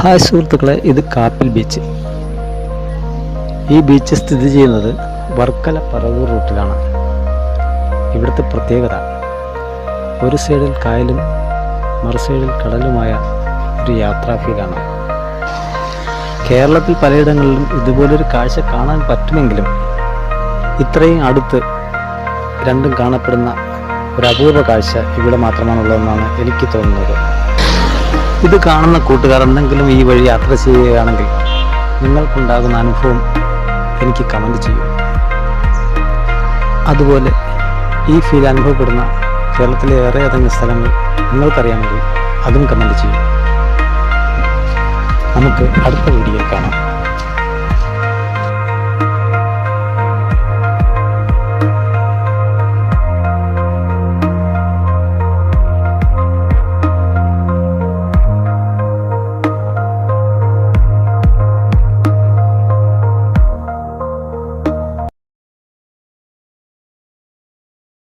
Hi സുഹൃത്തുക്കളെ, ഇത് Kappil beach. ഈ ബീച്ച് സ്ഥിതി ചെയ്യുന്നത് വർക്കല പറവൂർ റൂട്ടിലാണ്. ഇവിടുത്തെ പ്രത്യേകത ഒരു സൈഡിൽ കായലും മറു സൈഡിൽ കടലുമായ ഒരു യാത്രാ ഫീലാണ്. കേരളത്തിൽ പലയിടങ്ങളിലും ഇതുപോലൊരു കാഴ്ച കാണാൻ പറ്റുമെങ്കിലും ഇത്രയും അടുത്ത് രണ്ടും കാണപ്പെടുന്ന ഒരു അപൂർവ കാഴ്ച ഇവിടെ മാത്രമാണുള്ളതെന്നാണ് എനിക്ക് തോന്നുന്നത്. ഇത് കാണുന്ന കൂട്ടുകാർ എന്തെങ്കിലും ഈ വഴി യാത്ര ചെയ്യുകയാണെങ്കിൽ നിങ്ങൾക്കുണ്ടാകുന്ന അനുഭവം എനിക്ക് കമൻറ്റ് ചെയ്യും. അതുപോലെ ഈ ഫീൽ അനുഭവപ്പെടുന്ന കേരളത്തിലെ ഏറെ ഏതെങ്കിലും സ്ഥലങ്ങൾ നിങ്ങൾക്കറിയാമെങ്കിൽ അതും കമൻറ്റ് ചെയ്യും. നമുക്ക് അടുത്ത വീഡിയോയിൽ കാണാം.